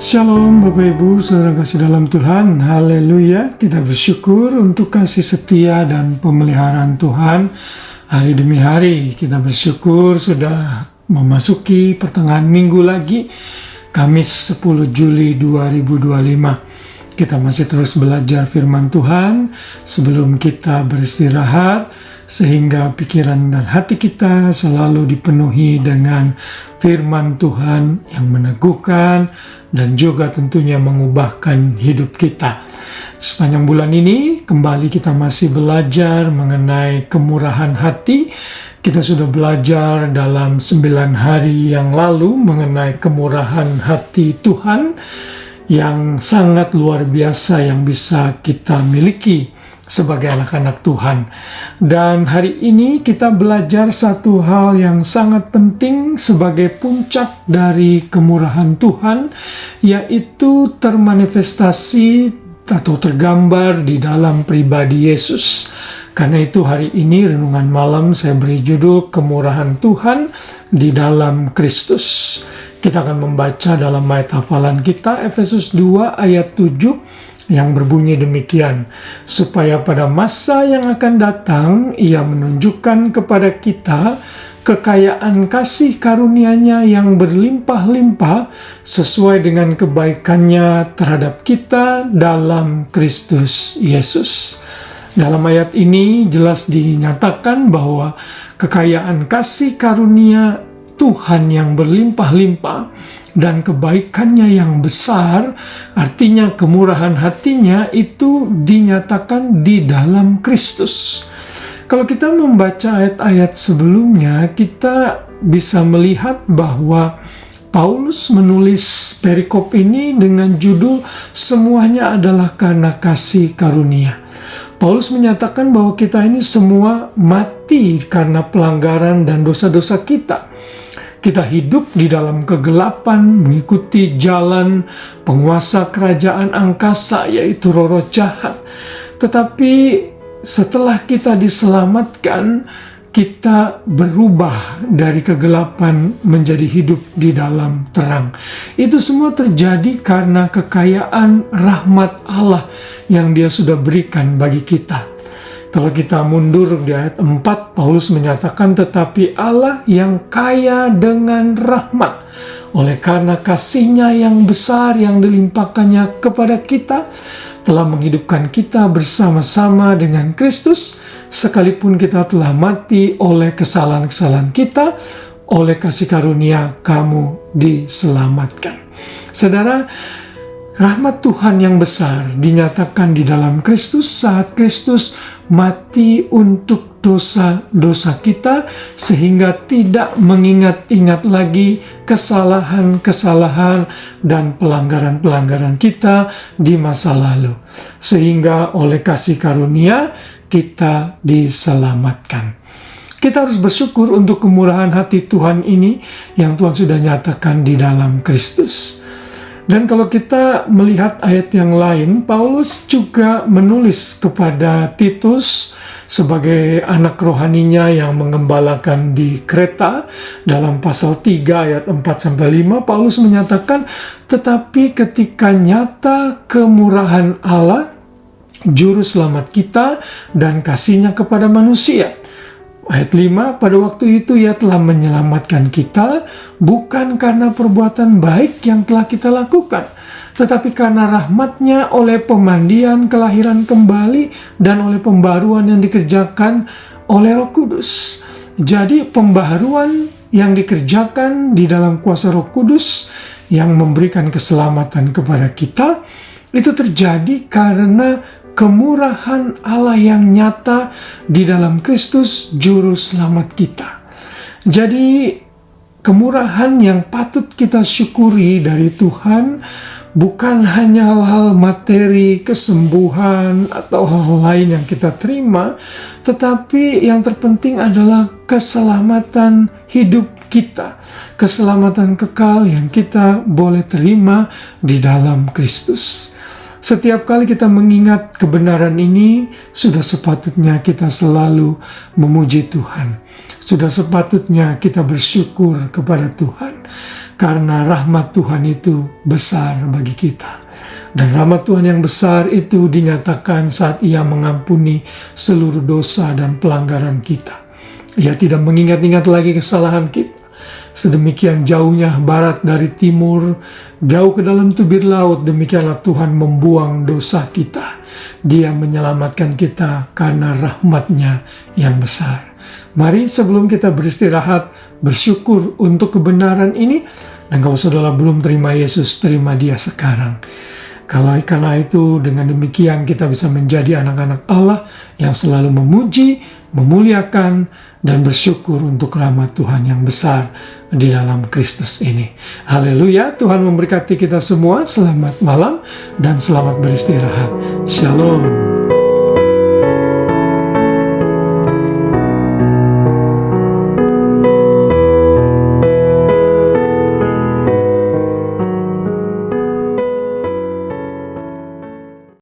Shalom Bapak Ibu, saudara kasih dalam Tuhan, haleluya. Kita bersyukur untuk kasih setia dan pemeliharaan Tuhan hari demi hari. Kita bersyukur sudah memasuki pertengahan minggu lagi, Kamis 10 Juli 2025. Kita masih terus belajar firman Tuhan sebelum kita beristirahat, sehingga pikiran dan hati kita selalu dipenuhi dengan firman Tuhan yang meneguhkan dan juga tentunya mengubahkan hidup kita. Sepanjang bulan ini kembali kita masih belajar mengenai kemurahan hati. Kita sudah belajar dalam 9 hari yang lalu mengenai kemurahan hati Tuhan yang sangat luar biasa yang bisa kita miliki sebagai anak-anak Tuhan. Dan hari ini kita belajar satu hal yang sangat penting sebagai puncak dari kemurahan Tuhan, yaitu termanifestasi atau tergambar di dalam pribadi Yesus. Karena itu hari ini renungan malam saya beri judul Kemurahan Tuhan di dalam Kristus. Kita akan membaca dalam ayat hafalan kita Efesus 2 ayat 7 yang berbunyi demikian, supaya pada masa yang akan datang Ia menunjukkan kepada kita kekayaan kasih karunia-Nya yang berlimpah-limpah sesuai dengan kebaikannya terhadap kita dalam Kristus Yesus. Dalam ayat ini jelas dinyatakan bahwa kekayaan kasih karunia Tuhan yang berlimpah-limpah dan kebaikannya yang besar, artinya kemurahan hatinya itu dinyatakan di dalam Kristus. Kalau kita membaca ayat-ayat sebelumnya, kita bisa melihat bahwa Paulus menulis perikop ini dengan judul semuanya adalah karena kasih karunia. Paulus menyatakan bahwa kita ini semua mati karena pelanggaran dan dosa-dosa kita. Kita hidup di dalam kegelapan, mengikuti jalan penguasa kerajaan angkasa, yaitu roh-roh jahat. Tetapi setelah kita diselamatkan, kita berubah dari kegelapan menjadi hidup di dalam terang. Itu semua terjadi karena kekayaan rahmat Allah yang Dia sudah berikan bagi kita. Kalau kita mundur di ayat 4, Paulus menyatakan, tetapi Allah yang kaya dengan rahmat, oleh karena kasih-Nya yang besar yang dilimpahkannya kepada kita, telah menghidupkan kita bersama-sama dengan Kristus, sekalipun kita telah mati oleh kesalahan-kesalahan kita, oleh kasih karunia kamu diselamatkan. Saudara, rahmat Tuhan yang besar dinyatakan di dalam Kristus saat Kristus mati untuk dosa-dosa kita, sehingga tidak mengingat-ingat lagi kesalahan-kesalahan dan pelanggaran-pelanggaran kita di masa lalu. Sehingga oleh kasih karunia kita diselamatkan. Kita harus bersyukur untuk kemurahan hati Tuhan ini yang Tuhan sudah nyatakan di dalam Kristus. Dan kalau kita melihat ayat yang lain, Paulus juga menulis kepada Titus sebagai anak rohaninya yang mengembalakan di Kreta. Dalam pasal 3 ayat 4-5, Paulus menyatakan, tetapi ketika nyata kemurahan Allah, juru selamat kita dan kasih-Nya kepada manusia. Ayat 5, pada waktu itu Ia telah menyelamatkan kita, bukan karena perbuatan baik yang telah kita lakukan, tetapi karena rahmat-Nya oleh pemandian kelahiran kembali dan oleh pembaruan yang dikerjakan oleh Roh Kudus. Jadi pembaharuan yang dikerjakan di dalam kuasa Roh Kudus yang memberikan keselamatan kepada kita, itu terjadi karena kemurahan Allah yang nyata di dalam Kristus Juru Selamat kita. Jadi kemurahan yang patut kita syukuri dari Tuhan bukan hanya hal-hal materi, kesembuhan, atau hal lain yang kita terima, tetapi yang terpenting adalah keselamatan hidup kita, keselamatan kekal yang kita boleh terima di dalam Kristus. Setiap kali kita mengingat kebenaran ini, sudah sepatutnya kita selalu memuji Tuhan. Sudah sepatutnya kita bersyukur kepada Tuhan. karena rahmat Tuhan itu besar bagi kita. Dan rahmat Tuhan yang besar itu dinyatakan saat Ia mengampuni seluruh dosa dan pelanggaran kita. Ia tidak mengingat-ingat lagi kesalahan kita. Sedemikian jauhnya barat dari timur, jauh ke dalam tubir laut, demikianlah Tuhan membuang dosa kita. Dia menyelamatkan kita karena rahmat-Nya yang besar. Mari sebelum kita beristirahat, bersyukur untuk kebenaran ini. Dan kalau saudara belum terima Yesus, terima Dia sekarang. Karena itu dengan demikian kita bisa menjadi anak-anak Allah yang selalu memuji, memuliakan, dan bersyukur untuk rahmat Tuhan yang besar di dalam Kristus ini. Haleluya, Tuhan memberkati kita semua. Selamat malam dan selamat beristirahat. Shalom.